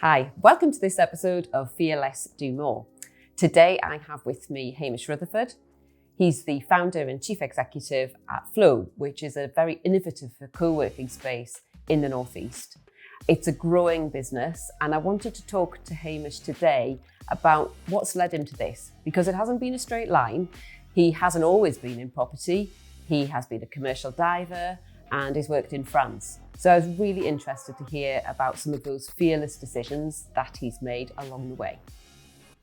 Hi, welcome to this episode of Fear Less, Do More. Today I have with me Hamish Rutherford. He's the founder and chief executive at Floe, which is a very innovative co-working space in the Northeast. It's a growing business, and I wanted to talk to Hamish today about what's led him to this, because it hasn't been a straight line. He hasn't always been in property. He has been a commercial diver and he's worked in France. So I was really interested to hear about some of those fearless decisions that he's made along the way.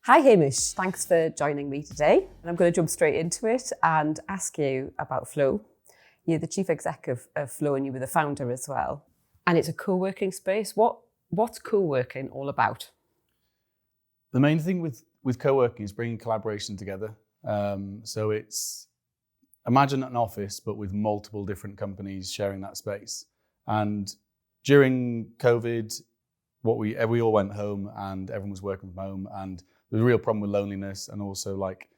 Hi Hamish, thanks for joining me today. And I'm going to jump straight into it and ask you about Floe. You're the chief exec of Floe and you were the founder as well. And it's a co-working space. What's co-working all about? The main thing with co-working is bringing collaboration together. So it's, imagine an office, but with multiple different companies sharing that space. And during COVID, we all went home and everyone was working from home, and there was a real problem with loneliness and also like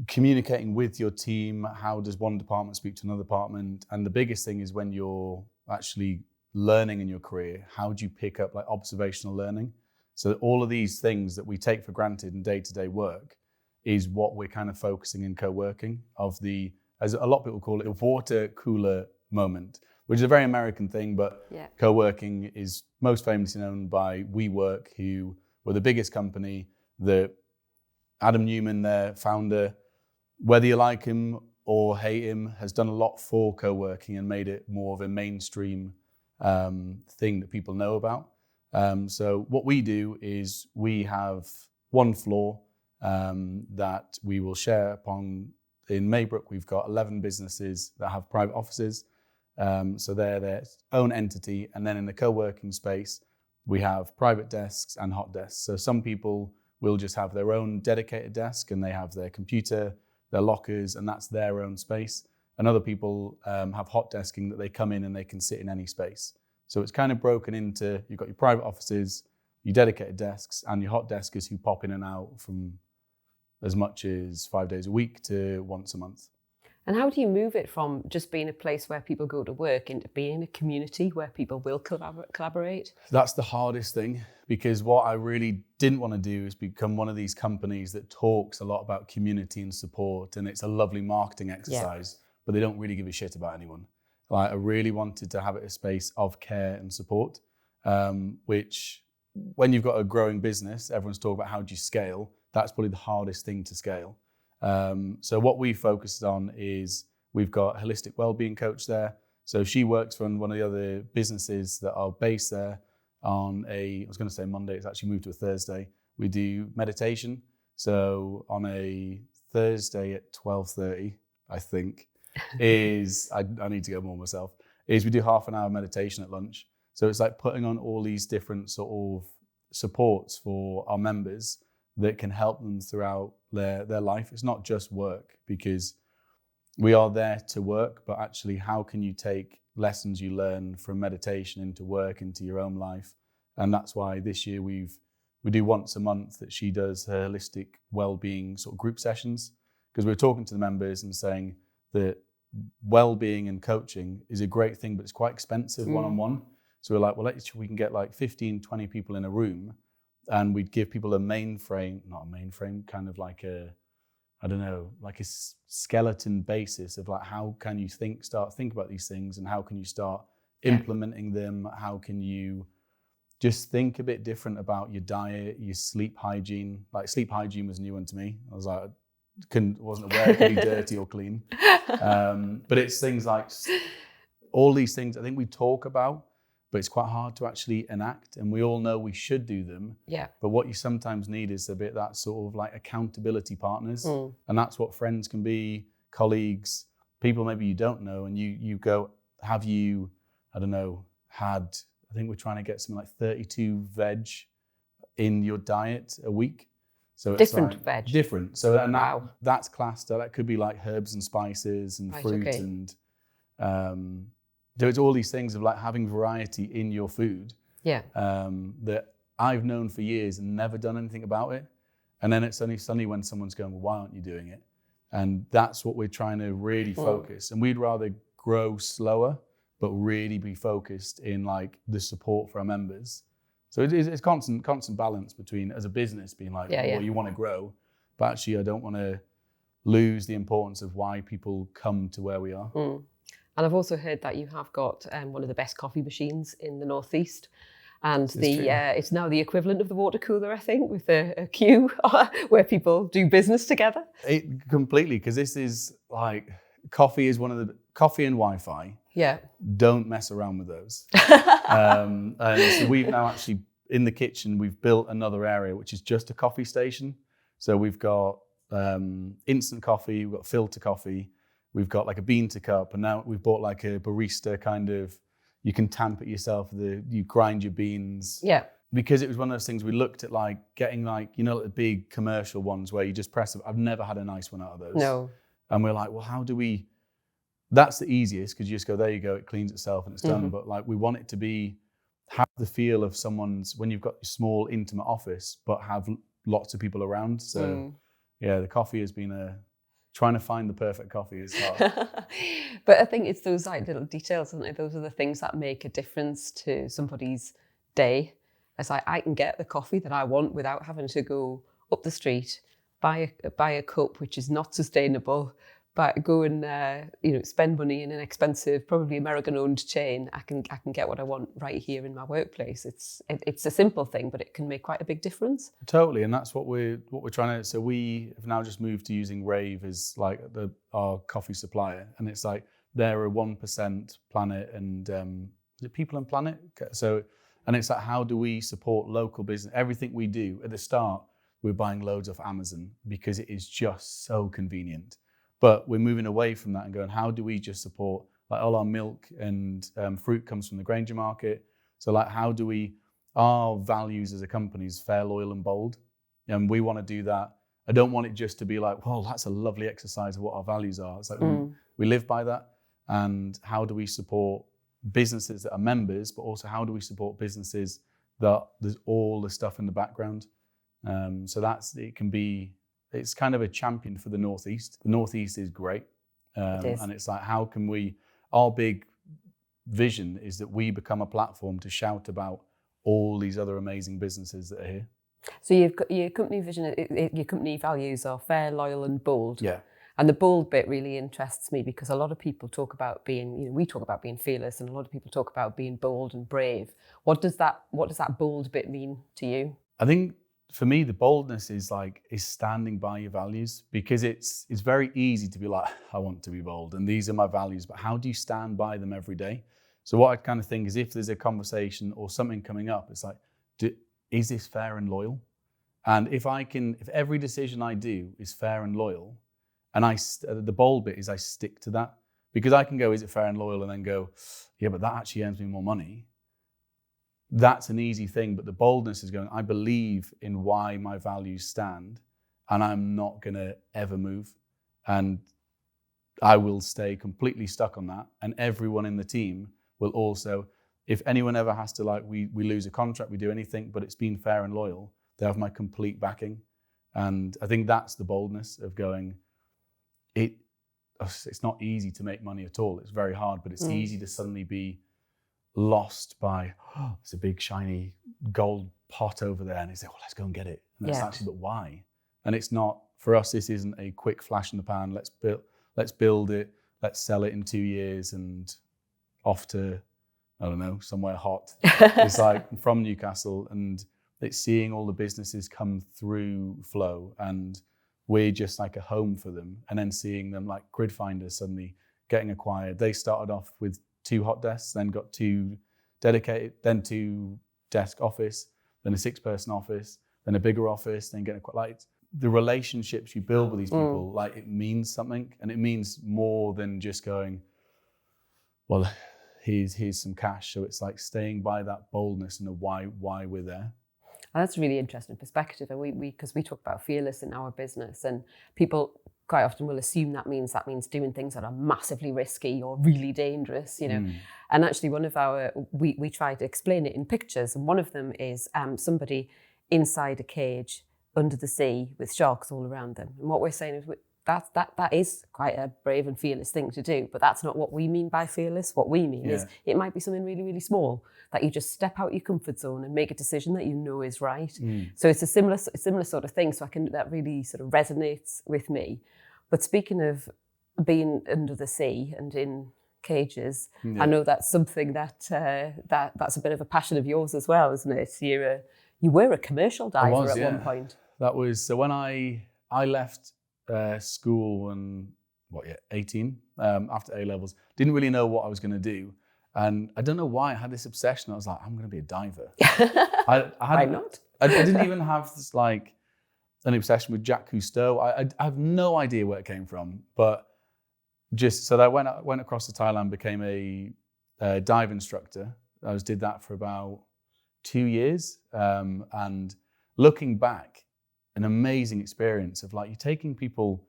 communicating with your team. How does one department speak to another department? And the biggest thing is when you're actually learning in your career, how do you pick up like observational learning? So all of these things that we take for granted in day-to-day work is what we're kind of focusing in co-working as a lot of people call it, a water cooler moment, which is a very American thing, but co-working is most famously known by WeWork, who were the biggest company. Adam Newman, their founder, whether you like him or hate him, has done a lot for co-working and made it more of a mainstream thing that people know about. So what we do is we have one floor that we will share upon. In Maybrook, we've got 11 businesses that have private offices. So they're their own entity. And then in the co-working space, we have private desks and hot desks. So some people will just have their own dedicated desk and they have their computer, their lockers, and that's their own space. And other people have hot desking that they come in and they can sit in any space. So it's kind of broken into, you've got your private offices, your dedicated desks, and your hot deskers who pop in and out from as much as 5 days a week to once a month. And how do you move it from just being a place where people go to work into being a community where people will collaborate? That's the hardest thing, because what I really didn't want to do is become one of these companies that talks a lot about community and support, and it's a lovely marketing exercise, but they don't really give a shit about anyone. Like, I really wanted to have it a space of care and support, which when you've got a growing business, everyone's talking about how do you scale. That's probably the hardest thing to scale. So what we focused on is we've got a holistic wellbeing coach there. So she works for one of the other businesses that are based there on I was going to say Monday, it's actually moved to a Thursday. We do meditation. So on a Thursday at 12:30, I think, I need to go more myself, is we do half an hour meditation at lunch. So it's like putting on all these different sort of supports for our members that can help them throughout their life. It's not just work, because we are there to work, but actually how can you take lessons you learn from meditation into work, into your own life? And that's why this year we do once a month that she does her holistic well-being sort of group sessions, because we're talking to the members and saying that well-being and coaching is a great thing, but it's quite expensive one-on-one. So we're like, well, we can get like 15, 20 people in a room, and we'd give people not a mainframe, kind of like like a skeleton basis of like, how can you start think about these things, and how can you start implementing them? How can you just think a bit different about your diet, your sleep hygiene? Like, sleep hygiene was a new one to me. I was like, wasn't aware it could be dirty or clean. But it's things like all these things I think we talk about, but it's quite hard to actually enact, and we all know we should do them. Yeah. But what you sometimes need is a bit that sort of like accountability partners, and that's what friends can be, colleagues, people maybe you don't know, and you go, have you, I don't know, I think we're trying to get something like 32 veg in your diet a week. So it's different like, veg. Different. So and that's classed. That could be like herbs and spices and fruit and there's all these things of like having variety in your food that I've known for years and never done anything about it. And then it's only suddenly when someone's going, well, why aren't you doing it? And that's what we're trying to really focus. And we'd rather grow slower, but really be focused in like the support for our members So it's constant balance between, as a business, being like, well, you want to grow, but actually I don't want to lose the importance of why people come to where we are. And I've also heard that you have got one of the best coffee machines in the Northeast. And it's now the equivalent of the water cooler, I think, with a queue where people do business together. Completely, because this is like, coffee and Wi-Fi. Yeah. Don't mess around with those. And so we've now actually, in the kitchen, we've built another area, which is just a coffee station. So we've got instant coffee, we've got filter coffee, we've got like a bean to cup, and now we've bought like a barista kind of, you can tamp it yourself, you grind your beans. Yeah. Because it was one of those things we looked at, like getting like, like the big commercial ones where you just press it. I've never had a nice one out of those. No. And we're like, well, how do we, that's the easiest, because you just go, there you go, it cleans itself and it's done. But like, we want it to have the feel of someone's, when you've got your small intimate office, but have lots of people around. So yeah, the coffee has been trying to find the perfect coffee is hard. But I think it's those like little details, isn't it? Those are the things that make a difference to somebody's day. It's like, I can get the coffee that I want without having to go up the street, buy a cup which is not sustainable, but go and spend money in an expensive, probably American-owned chain. I can get what I want right here in my workplace. It's a simple thing, but it can make quite a big difference. Totally, and that's what we're trying to. So we have now just moved to using Rave as like our coffee supplier, and it's like they're a 1% planet, and is it People and Planet? So, and it's like, how do we support local business? Everything we do at the start, we're buying loads off Amazon because it is just so convenient. But we're moving away from that and going, how do we just support, like all our milk and fruit comes from the Granger market. So like, how do our values as a company is fair, loyal and bold. And we want to do that. I don't want it just to be like, well, that's a lovely exercise of what our values are. It's like, we live by that. And how do we support businesses that are members, but also how do we support businesses that there's all the stuff in the background. So it's kind of a champion for the Northeast. The Northeast is great. And it's like, how can our big vision is that we become a platform to shout about all these other amazing businesses that are here. So you've got your company vision, your company values are fair, loyal and bold. Yeah. And the bold bit really interests me because a lot of people talk about being, we talk about being fearless, and a lot of people talk about being bold and brave. What does that bold bit mean to you? I think for me, the boldness is standing by your values, because it's very easy to be like, I want to be bold and these are my values, but how do you stand by them every day? So what I kind of think is, if there's a conversation or something coming up, it's like, is this fair and loyal? And if every decision I do is fair and loyal, and the bold bit is I stick to that, because I can go, is it fair and loyal? And then go, yeah, but that actually earns me more money. That's an easy thing, but the boldness is going, I believe in why my values stand, and I'm not going to ever move. And I will stay completely stuck on that. And everyone in the team will also, if anyone ever has to, we lose a contract, we do anything, but it's been fair and loyal, they have my complete backing. And I think that's the boldness of going, it's not easy to make money at all. It's very hard, but it's easy to suddenly be lost by, it's a big shiny gold pot over there, and it's like, well, let's go and get it. And that's actually, but why? And it's not, for us, this isn't a quick flash in the pan, let's build it, let's sell it in 2 years and off to, I don't know, somewhere hot. It's like from Newcastle, and it's seeing all the businesses come through Floe, and we're just like a home for them. And then seeing them like Gridfinder suddenly getting acquired. They started off with 2 hot desks, then got 2 dedicated, then 2 desk office, then a 6-person office, then a bigger office, then getting like the relationships you build with these people, like it means something, and it means more than just going, well, here's some cash. So it's like staying by that boldness and the why we're there. And that's a really interesting perspective. And because we talk about fearless in our business, and people quite often will assume that means doing things that are massively risky or really dangerous, And actually one of we try to explain it in pictures, and one of them is somebody inside a cage under the sea with sharks all around them. And what we're saying is that is quite a brave and fearless thing to do, but that's not what we mean by fearless. What we mean is it might be something really, really small that you just step out your comfort zone and make a decision that you know is right. So it's a similar sort of thing. So that really sort of resonates with me. But speaking of being under the sea and in cages, I know that's something that's a bit of a passion of yours as well, isn't it? You were a commercial diver at one point. That was so when I left school when 18 after A levels. Didn't really know what I was going to do, and I don't know why I had this obsession. I was like, I'm going to be a diver. Why not? I didn't even have this like an obsession with Jacques Cousteau. I have no idea where it came from, but just so I went across to Thailand, became a dive instructor. Did that for about 2 years, and looking back, an amazing experience of like you're taking people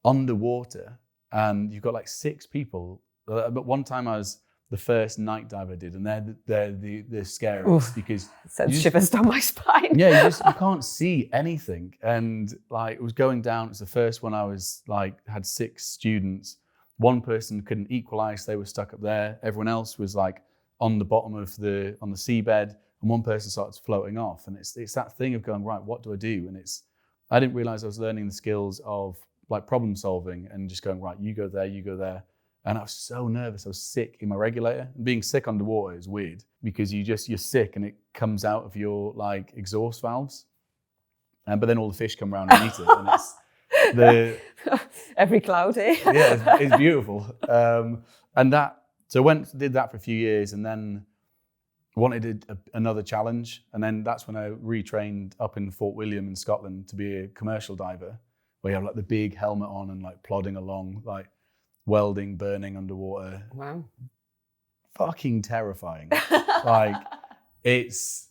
underwater, and you've got like 6 people. But one time I was the first night diver I did, and they're the scariest because sends shivers down my spine. Yeah, you can't see anything, and like it was going down. It was the first one I was like had 6 students. One person couldn't equalize; they were stuck up there. Everyone else was like on the bottom of on the seabed, and one person starts floating off. And it's that thing of going, right, what do I do? And I didn't realize I was learning the skills of like problem solving and just going, right, you go there. And I was so nervous. I was sick in my regulator. And being sick underwater is weird because you're sick and it comes out of your like exhaust valves. But then all the fish come around and eat it. And it's every cloud, eh? Yeah, it's beautiful. Did that for a few years, and then wanted another challenge. And then that's when I retrained up in Fort William in Scotland to be a commercial diver, where you have like the big helmet on and like plodding along, like welding, burning underwater. Wow. Fucking terrifying. Like it's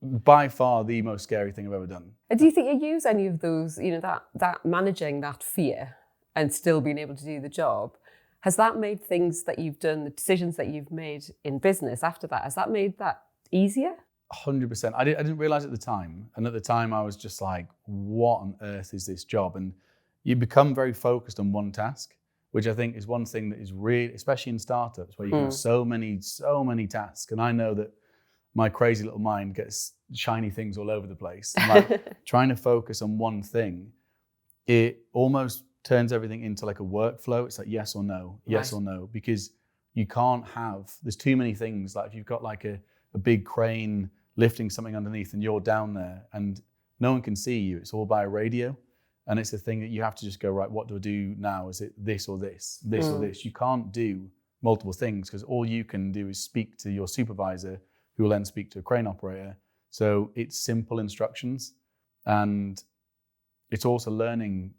by far the most scary thing I've ever done. Do you think you use any of those, that managing that fear and still being able to do the job? Has that made things that you've done, the decisions that you've made in business after that, has that made that easier? 100%. I didn't realize at the time. And at the time I was just like, what on earth is this job? And you become very focused on one task, which I think is one thing that is really, especially in startups where you can have so many tasks. And I know that my crazy little mind gets shiny things all over the place. And like trying to focus on one thing, it almost turns everything into like a workflow. It's like yes or no, yes or no, because you can't there's too many things. Like if you've got like a big crane lifting something underneath and you're down there and no one can see you, it's all by radio. And it's a thing that you have to just go, right, what do I do now? Is it this or this, or this? You can't do multiple things because all you can do is speak to your supervisor, who will then speak to a crane operator. So it's simple instructions. And it's also learning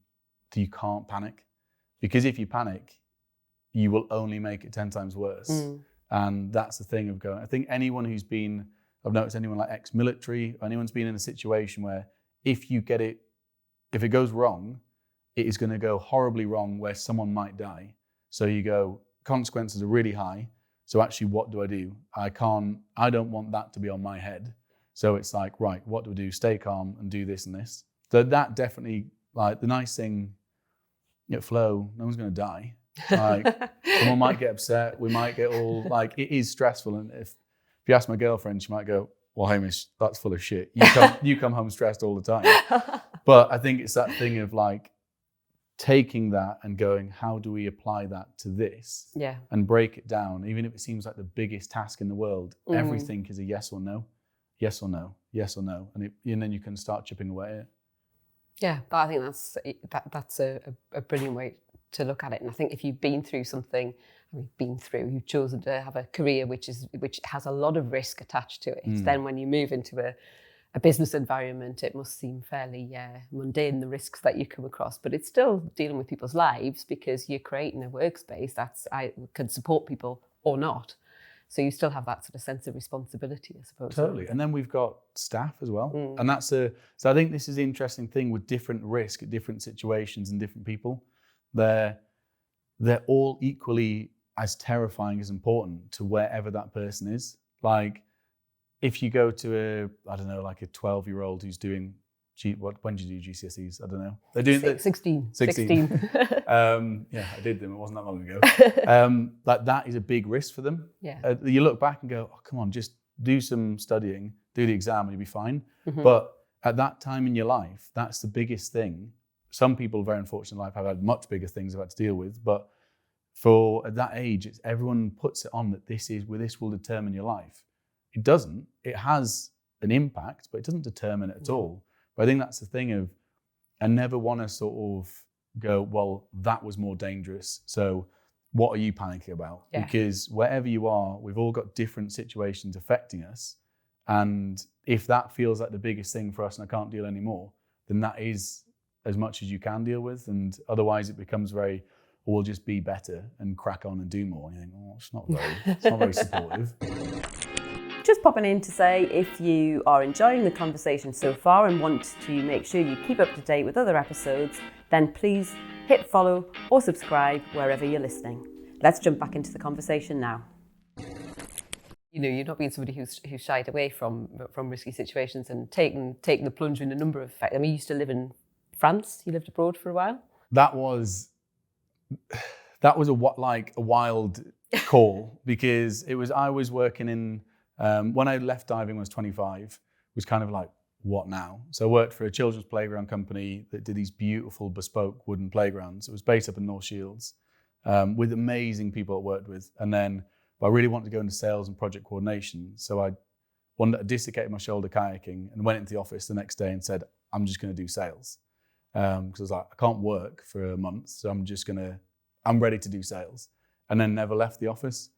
that you can't panic. Because if you panic, you will only make it 10 times worse. And that's the thing of going, I think anyone I've noticed anyone like ex-military, or anyone's been in a situation where if it goes wrong, it is going to go horribly wrong where someone might die. So you go, consequences are really high. So actually, what do I do? I don't want that to be on my head. So it's like, right, what do I do? Stay calm and do this and this. So that definitely, like the nice thing at Floe, no one's going to die. Like someone might get upset. We might get all like, it is stressful. And if you ask my girlfriend, she might go, well, Hamish, that's full of shit. You come home stressed all the time. But I think it's that thing of like taking that and going, how do we apply that to this? Yeah. And break it down. Even if it seems like the biggest task in the world, everything is a yes or no, yes or no, yes or no. And then you can start chipping away at it. Yeah, but I think that's a brilliant way to look at it. And I think if you've been through something, you've chosen to have a career which has a lot of risk attached to it. Then when you move into a business environment, it must seem fairly mundane, the risks that you come across, but it's still dealing with people's lives because you're creating a workspace that can support people or not. So you still have that sort of sense of responsibility, I suppose. Totally. And then we've got staff as well. And so I think this is the interesting thing with different risk at different situations and different people. They're all equally as terrifying as important to wherever that person is. Like if you go to like a 12-year-old who's doing when did you do GCSEs? I don't know. They're doing 16. Yeah, I did them. It wasn't that long ago. Like that is a big risk for them. Yeah. You look back and go, oh, come on, just do some studying, do the exam, and you'll be fine. Mm-hmm. But at that time in your life, that's the biggest thing. Some people, very unfortunate in life, have had much bigger things they've had to deal with. But at that age, everyone puts it on that this will determine your life. It doesn't. It has an impact, but it doesn't determine it at all. But I think that's the thing of, I never want to sort of go, well, that was more dangerous, so what are you panicking about? Yeah. Because wherever you are, we've all got different situations affecting us. And if that feels like the biggest thing for us and I can't deal anymore, then that is as much as you can deal with. And otherwise it becomes very, we'll just be better and crack on and do more. And you think, oh, it's not very supportive. Just popping in to say, if you are enjoying the conversation so far and want to make sure you keep up to date with other episodes, then please hit follow or subscribe wherever you're listening. Let's jump back into the conversation now. You know, you're not being somebody who's shied away from risky situations and taken the plunge in a number of effects. I mean, you used to live in France. You lived abroad for a while. That was a wild call because I was working in. When I left diving when I was 25, was kind of like, what now? So I worked for a children's playground company that did these beautiful bespoke wooden playgrounds. It was based up in North Shields with amazing people I worked with. And then I really wanted to go into sales and project coordination. So I dislocated my shoulder kayaking and went into the office the next day and said, I'm just going to do sales. Because I was like, I can't work for a month, so I'm ready to do sales. And then never left the office.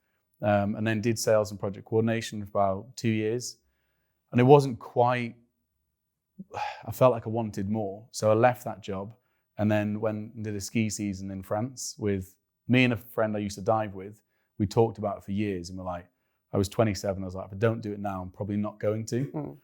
And then did sales and project coordination for about 2 years. And it wasn't quite, I felt like I wanted more. So I left that job and then went and did a ski season in France with me and a friend I used to dive with. We talked about it for years and we're like, I was 27, I was like, if I don't do it now, I'm probably not going to. Mm.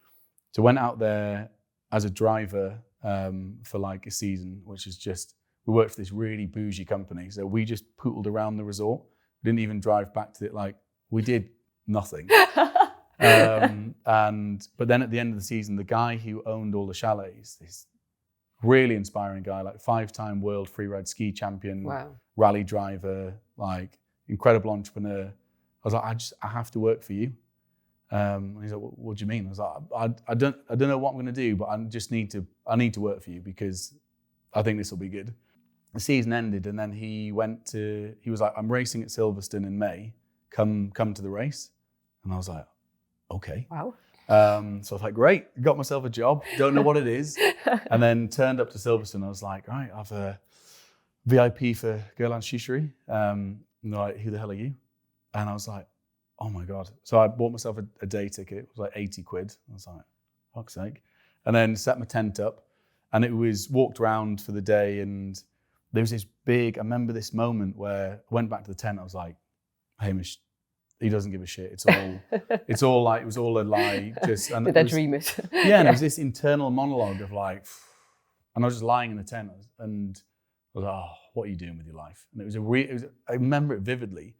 So went out there as a driver for like a season, which is just, we worked for this really bougie company. So we just poodled around the resort. Didn't even drive back to it. Like we did nothing. But then at the end of the season, the guy who owned all the chalets, this really inspiring guy, like 5-time world freeride ski champion, wow, rally driver, like incredible entrepreneur. I was like, I have to work for you. And he's like, what do you mean? I was like, I don't know what I'm going to do, but I need to work for you because I think this will be good. The season ended and then he was like, I'm racing at Silverstone in May, come to the race. And I was like, okay. Wow. So I was like, great, got myself a job, don't know what it is. And then turned up to Silverstone. I was like, all right, I have a VIP for Gill and Hamish. And they're like, who the hell are you? And I was like, oh my God. So I bought myself a day ticket. It was like 80 quid. I was like, fuck's sake. And then set my tent up and it was walked around for the day and there was this I remember this moment where I went back to the tent. I was like, Hamish, he doesn't give a shit. It was all a lie. Did I dream it? Yeah, and it was this internal monologue of like, and I was just lying in the tent and I was like, oh, what are you doing with your life? And I remember it vividly.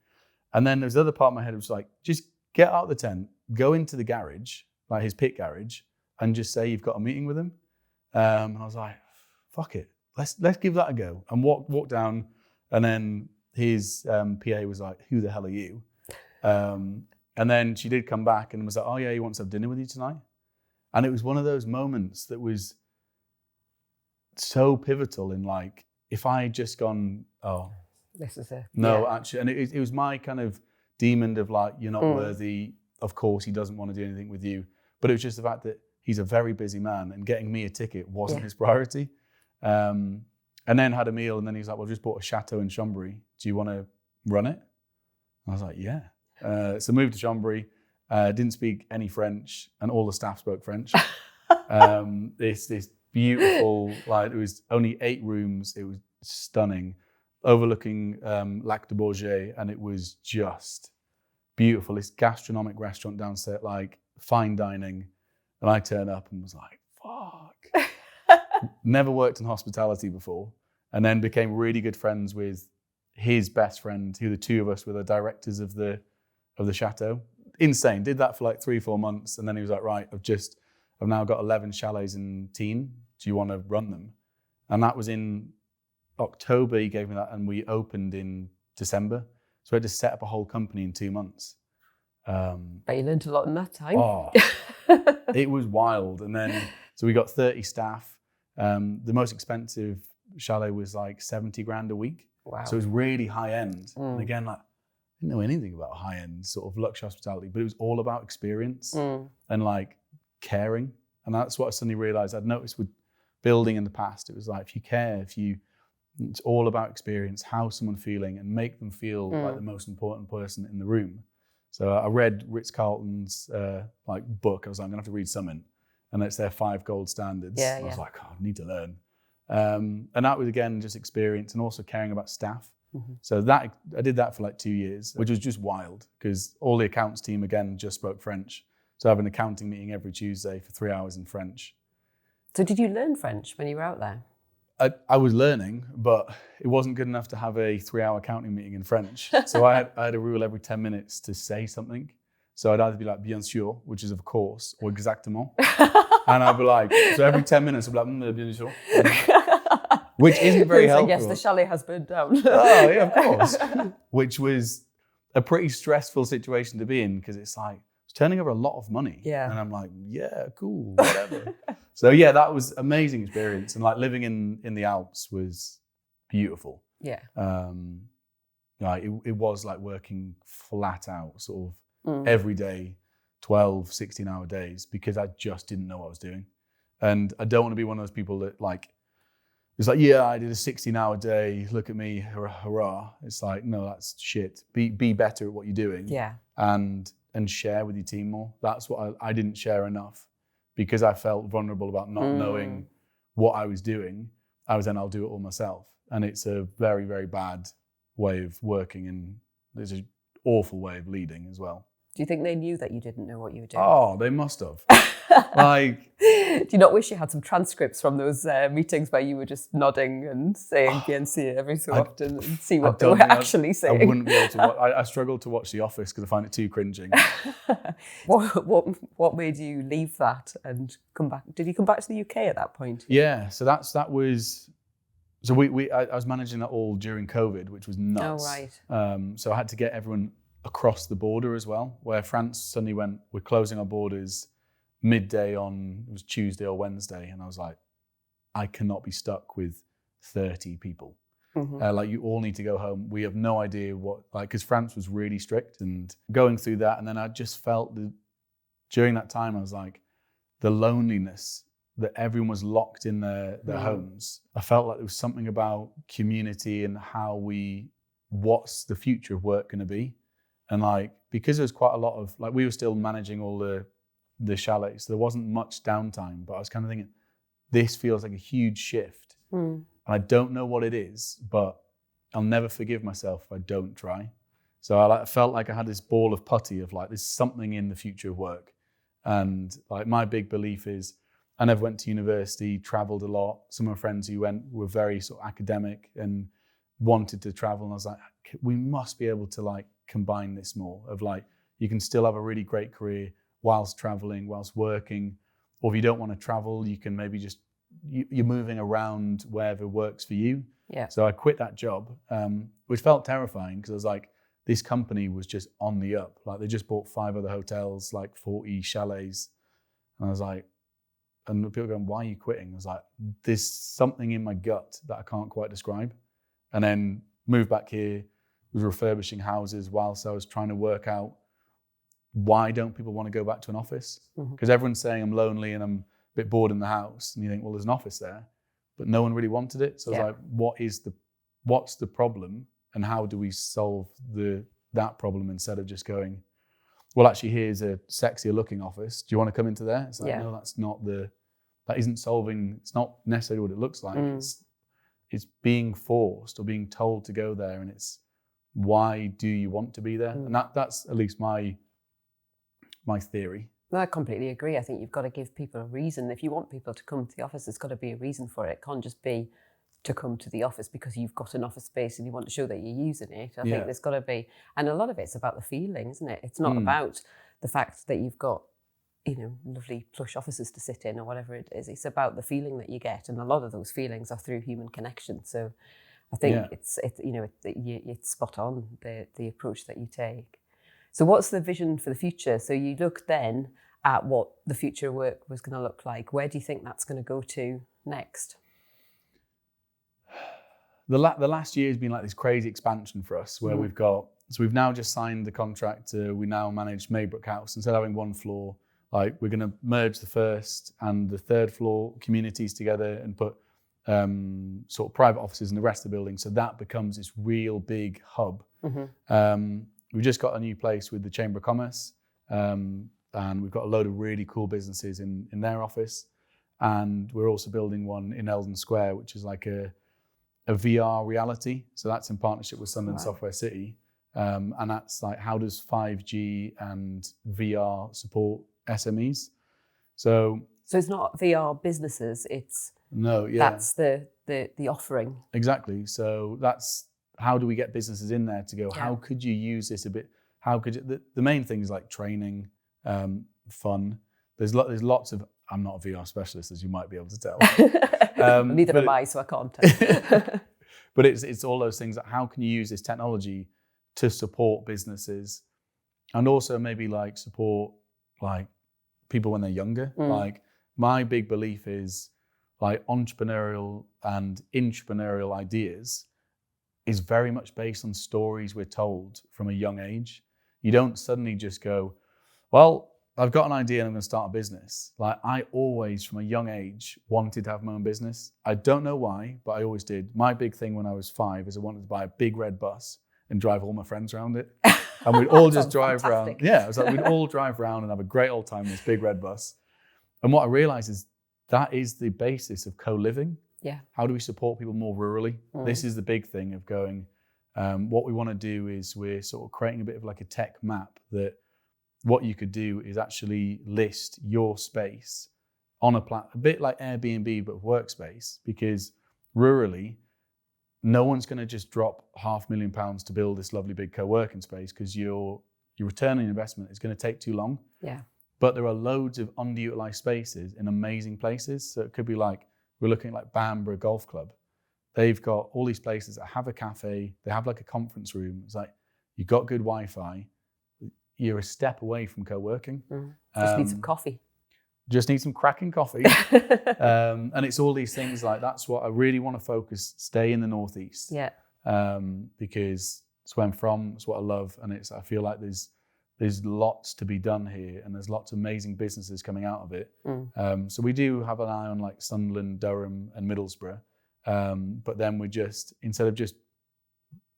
And then there's the other part of my head was like, just get out of the tent, go into the garage, like his pit garage, and just say you've got a meeting with him. And I was like, fuck it. Let's give that a go. And walk down, and then his PA was like, who the hell are you? And then she did come back and was like, oh yeah, he wants to have dinner with you tonight. And it was one of those moments that was so pivotal in like, if I had just gone, oh, this is it. No, yeah. Actually, and it was my kind of demon of like, you're not worthy. Of course, he doesn't want to do anything with you. But it was just the fact that he's a very busy man and getting me a ticket wasn't his priority. And then had a meal and then he was like, well, I've just bought a chateau in Chambéry. Do you want to run it? And I was like, yeah. So moved to Chambéry, didn't speak any French and all the staff spoke French. This beautiful, like it was only 8 rooms. It was stunning, overlooking Lac de Bourget, and it was just beautiful. This gastronomic restaurant downstairs, like fine dining. And I turned up and was like, fuck. Never worked in hospitality before, and then became really good friends with his best friend, who the two of us were the directors of the chateau. Insane. Did that for like 3-4 months, and then he was like, right, I've I've now got 11 chalets in Teen. Do you want to run them? And that was in October, he gave me that, and we opened in December. So I had to set up a whole company in 2 months. But you learned a lot in that time. Oh, it was wild. And then, so we got 30 staff. The most expensive chalet was like 70 grand a week. Wow. So it was really high end. And again, like, I didn't know anything about high end sort of luxury hospitality, but it was all about experience and like caring. And that's what I suddenly realized I'd noticed with building in the past. It was like, if you care, it's all about experience, how someone feeling, and make them feel like the most important person in the room. So I read Ritz-Carlton's like book. I was like, I'm gonna have to read something, and it's their 5 gold standards. Yeah, I was like, oh, I need to learn. And that was again just experience and also caring about staff. So that I did that for like 2 years, which was just wild because all the accounts team again just spoke French. So I have an accounting meeting every Tuesday for 3 hours in French. So did you learn French when you were out there? I was learning, but it wasn't good enough to have a 3-hour accounting meeting in French. So I had a rule every 10 minutes to say something. So I'd either be like, bien sûr, which is of course, or exactement. And I'd be like, so every 10 minutes I'd be like, bien sûr. Which isn't very helpful. Yes, the chalet has burned down. Oh, yeah, of course. Which was a pretty stressful situation to be in because it's like, it's turning over a lot of money. Yeah. And I'm like, yeah, cool, whatever. So yeah, that was amazing experience. And like living in the Alps was beautiful. Yeah. Like it was like working flat out sort of every day, 12, 16-hour days because I just didn't know what I was doing. And I don't want to be one of those people that like, it's like, yeah, I did a 16-hour day. Look at me, hurrah, hurrah. It's like, no, that's shit. Be better at what you're doing. Yeah. And share with your team more. That's what I didn't share enough because I felt vulnerable about not knowing what I was doing. I'll do it all myself. And it's a very, very bad way of working and there's an awful way of leading as well. Do you think they knew that you didn't know what you were doing? Oh, they must have. Like, do you not wish you had some transcripts from those meetings where you were just nodding and saying BNC every so often and see what they were actually saying? I wouldn't be able to watch. I struggle to watch The Office because I find it too cringing. What made you leave that and come back? Did you come back to the UK at that point? Yeah, so that was. So I was managing that all during COVID, which was nuts. Oh, right. So I had to get everyone across the border as well, where France suddenly went, we're closing our borders midday on, it was Tuesday or Wednesday. And I was like, I cannot be stuck with 30 people. Like you all need to go home. We have no idea because France was really strict and going through that. And then I just felt during that time, I was like, the loneliness that everyone was locked in their homes. I felt like there was something about community and what's the future of work going to be? And like, because there was quite a lot of, like we were still managing all the chalets, so there wasn't much downtime, but I was kind of thinking, this feels like a huge shift. And I don't know what it is, but I'll never forgive myself if I don't try. So I felt like I had this ball of putty of like, there's something in the future of work. And like my big belief is, I never went to university, traveled a lot. Some of my friends who went were very sort of academic and wanted to travel. And I was like, we must be able to like combine this more of like, you can still have a really great career whilst traveling, whilst working. Or if you don't want to travel, you can maybe just, you're moving around wherever works for you. Yeah. So I quit that job, which felt terrifying because I was like, this company was just on the up. Like they just bought 5 other hotels, like 40 chalets. And I was like, and people going, why are you quitting? I was like, there's something in my gut that I can't quite describe. And then moved back here, was refurbishing houses whilst I was trying to work out why don't people want to go back to an office? Because everyone's saying I'm lonely and I'm a bit bored in the house. And you think, well, there's an office there, but no one really wanted it. So I was like, what's the problem? And how do we solve that problem instead of just going, well, actually, here's a sexier looking office. Do you want to come into there? It's like, no, that isn't solving, it's not necessarily what it looks like. It's being forced or being told to go there. And it's, why do you want to be there? And that's at least my theory. Well, I completely agree. I think you've got to give people a reason. If you want people to come to the office, there's got to be a reason for it. It can't just be to come to the office because you've got an office space and you want to show that you're using it. I think there's got to be, and a lot of it's about the feeling, isn't it? It's not about the fact that you've got lovely plush offices to sit in or whatever it is. It's about the feeling that you get, and a lot of those feelings are through human connection. So I think it's spot on, the approach that you take. So what's the vision for the future? So you look then at what the future work was going to look like. Where do you think that's going to go to next? The last year has been like this crazy expansion for us, where we've now just signed the contract. We now manage Maybrook House. Instead of having one floor, like we're going to merge the first and the third floor communities together and put sort of private offices in the rest of the building. So that becomes this real big hub. We've just got a new place with the Chamber of Commerce, and we've got a load of really cool businesses in their office. And we're also building one in Eldon Square, which is like a VR reality. So that's in partnership with Sunderland Software City. And that's like, how does 5G and VR support SMEs? So it's not VR businesses, that's the offering. Exactly. So that's, how do we get businesses in there to go, how could you use this a bit? How could you, the main thing is like training, fun. There's lots of, I'm not a VR specialist, as you might be able to tell. Neither am I, so I can't. But it's all those things, that how can you use this technology to support businesses, and also maybe like support like people when they're younger. Like my big belief is like entrepreneurial and intrapreneurial ideas is very much based on stories we're told from a young age. You don't suddenly just go, well, I've got an idea and I'm going to start a business. Like I always, from a young age, wanted to have my own business. I don't know why, but I always did. My big thing when I was 5 is I wanted to buy a big red bus and drive all my friends around it. And we'd all just drive around. Yeah, it was like we'd all drive around and have a great old time in this big red bus. And what I realized is that is the basis of co-living. Yeah. How do we support people more rurally? This is the big thing of going, what we want to do is we're sort of creating a bit of like a tech map, that what you could do is actually list your space on a bit like Airbnb, but workspace, because rurally, no one's going to just drop £500,000 to build this lovely big co-working space, because your return on investment is going to take too long. Yeah. But there are loads of underutilized spaces in amazing places. So it could be like, we're looking at like Bamborough Golf Club. They've got all these places that have a cafe, they have like a conference room. It's like, you've got good Wi-Fi, you're a step away from co-working. Just need some coffee. Just need some cracking coffee. And it's all these things like, that's what I really want to focus, stay in the Northeast. Yeah. Because it's where I'm from, it's what I love. And I feel like there's lots to be done here, and there's lots of amazing businesses coming out of it. So we do have an eye on like Sunderland, Durham and Middlesbrough. But then we're just, instead of just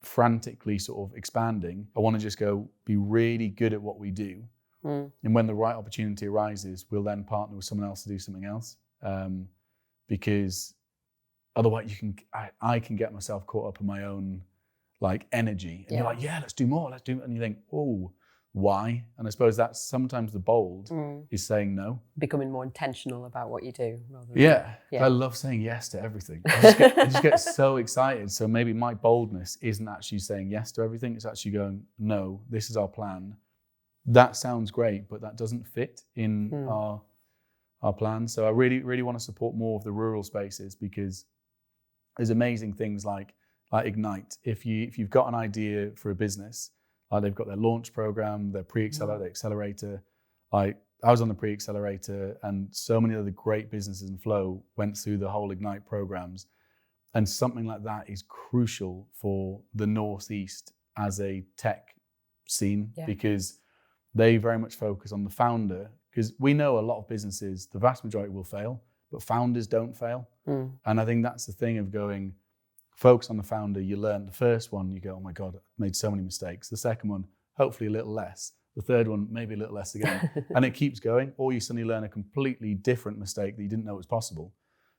frantically sort of expanding, I want to just go be really good at what we do. And when the right opportunity arises, we'll then partner with someone else to do something else. Because otherwise I can get myself caught up in my own like energy. And you're like, yeah, let's do more, let's do. And you think, oh, why? And I suppose that's sometimes the bold is saying no. Becoming more intentional about what you do. Rather than Yeah. I love saying yes to everything. I just get so excited. So maybe my boldness isn't actually saying yes to everything. It's actually going, no, this is our plan. That sounds great, but that doesn't fit in our plan. So I really, really want to support more of the rural spaces, because there's amazing things like Ignite. If you've got an idea for a business, they've got their launch program, their pre-accelerator, the accelerator. Like I was on the pre-accelerator, and so many other great businesses in Floe went through the whole Ignite programs. And something like that is crucial for the Northeast as a tech scene, because they very much focus on the founder. Because we know a lot of businesses, the vast majority will fail, but founders don't fail. And I think that's the thing of going, focus on the founder. You learn the first one, you go, oh my God, I made so many mistakes. The second one, hopefully a little less. The third one, maybe a little less again. And it keeps going, or you suddenly learn a completely different mistake that you didn't know was possible.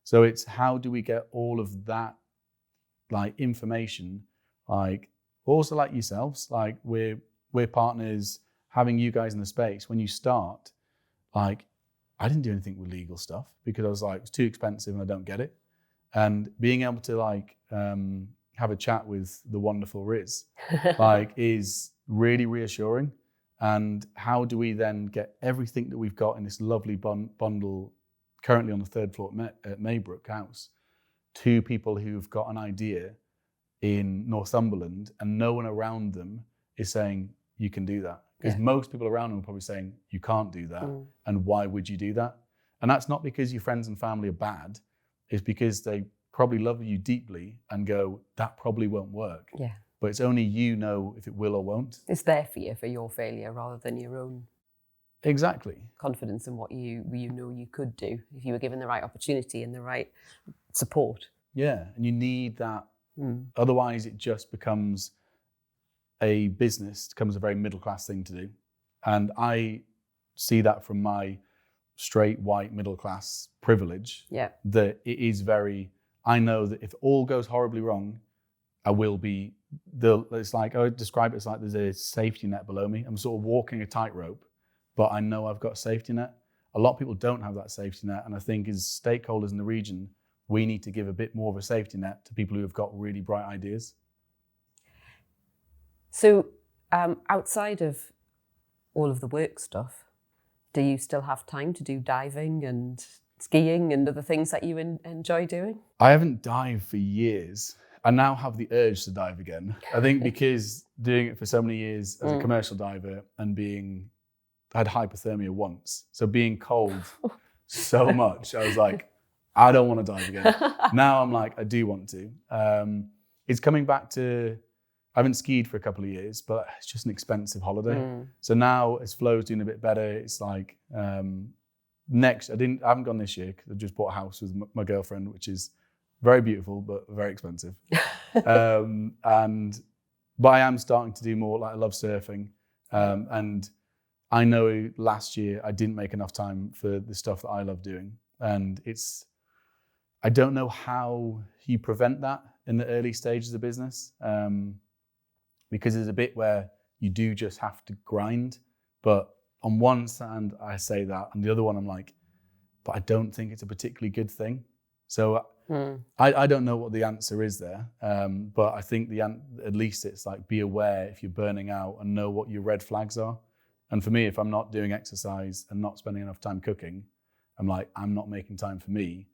So it's, how do we get all of that like information, like also like yourselves, like we're partners, having you guys in the space. When you start, like I didn't do anything with legal stuff, because I was like, it's too expensive and I don't get it. And being able to like have a chat with the wonderful Riz, like is really reassuring. And how do we then get everything that we've got in this lovely bundle currently on the 3rd floor at Maybrook House to people who've got an idea in Northumberland and no one around them is saying, you can do that. Because most people around them are probably saying, you can't do that. And why would you do that? And that's not because your friends and family are bad. It's because they probably love you deeply and go, that probably won't work. Yeah. But it's only you know if it will or won't. It's their fear for your failure rather than your own. Exactly. Confidence in what you know you could do if you were given the right opportunity and the right support. Yeah, and you need that. Otherwise, it just becomes a business, becomes a very middle-class thing to do. And I see that from my straight, white, middle-class privilege, that it is very, I know that if all goes horribly wrong, I will be, it's like, I would describe it as like there's a safety net below me. I'm sort of walking a tightrope, but I know I've got a safety net. A lot of people don't have that safety net. And I think as stakeholders in the region, we need to give a bit more of a safety net to people who have got really bright ideas. So outside of all of the work stuff, do you still have time to do diving and skiing and other things that you enjoy doing? I haven't dived for years. I now have the urge to dive again. I think because doing it for so many years as a commercial diver and I had hypothermia once. So being cold so much, I was like, I don't want to dive again. Now I'm like, I do want to. It's coming back to, I haven't skied for a couple of years, but it's just an expensive holiday. So now as Floe's doing a bit better, it's like, next, I haven't gone this year because I just bought a house with my girlfriend, which is very beautiful, but very expensive. But I am starting to do more, like I love surfing. And I know last year I didn't make enough time for the stuff that I love doing. And I don't know how you prevent that in the early stages of business. Because there's a bit where you do just have to grind. But on one hand, I say that, and the other one I'm like, but I don't think it's a particularly good thing. So I don't know what the answer is there, but I think at least it's like be aware if you're burning out and know what your red flags are. And for me, if I'm not doing exercise and not spending enough time cooking, I'm like, I'm not making time for me.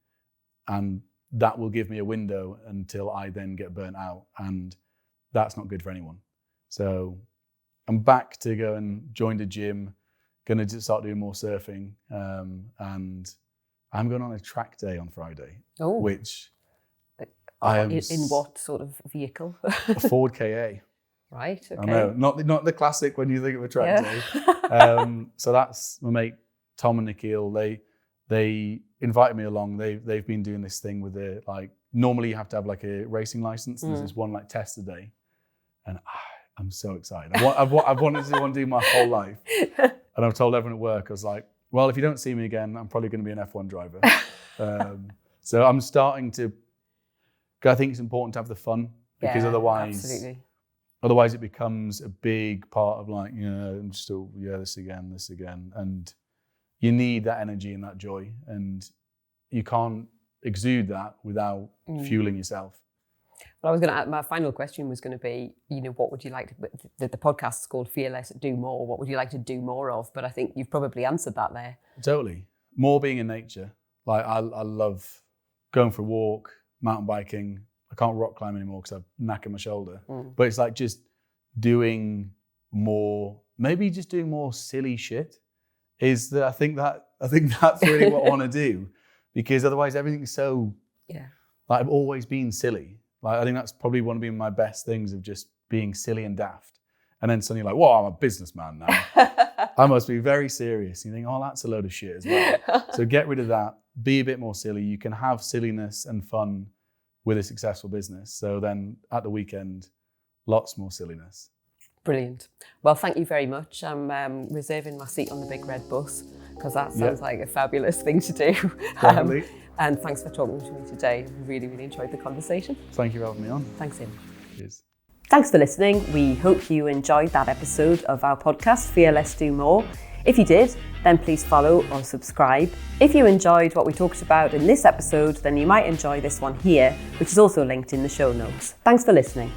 And that will give me a window until I then get burnt out. And that's not good for anyone. So I'm back to go and join the gym, going to start doing more surfing. And I'm going on a track day on Friday, which I am... In what sort of vehicle? A Ford KA. Right, okay. I know, not the classic when you think of a track day. So that's my mate, Tom and Nikhil. They invited me along. They've been doing this thing with normally you have to have like a racing license. And there's this one like test a day. And I'm so excited. I've wanted to do my whole life. And I've told everyone at work, I was like, well, if you don't see me again, I'm probably going to be an F1 driver. So I'm starting to, I think it's important to have the fun because otherwise it becomes a big part of like, I'm still, this again. And you need that energy and that joy. And you can't exude that without fueling yourself. Well, I was going to add, my final question was going to be, what would you like to, the podcast is called Fear Less, Do More. What would you like to do more of? But I think you've probably answered that there. Totally. More being in nature. Like I love going for a walk, mountain biking. I can't rock climb anymore because I've knackered my shoulder. But it's like just doing more, maybe just doing more silly shit. I think that's really what I want to do, because otherwise everything's so. Like I've always been silly. Like I think that's probably one of my best things of just being silly and daft. And then suddenly you're like, whoa, I'm a businessman now. I must be very serious. You think, oh, that's a load of shit as well. So get rid of that. Be a bit more silly. You can have silliness and fun with a successful business. So then at the weekend, lots more silliness. Brilliant. Well, thank you very much. I'm reserving my seat on the big red bus because that sounds like a fabulous thing to do. Definitely. And thanks for talking to me today. Really, really enjoyed the conversation. Thank you for having me on. Thanks, Hamish. Cheers. Thanks for listening. We hope you enjoyed that episode of our podcast, Fear Less, Do More. If you did, then please follow or subscribe. If you enjoyed what we talked about in this episode, then you might enjoy this one here, which is also linked in the show notes. Thanks for listening.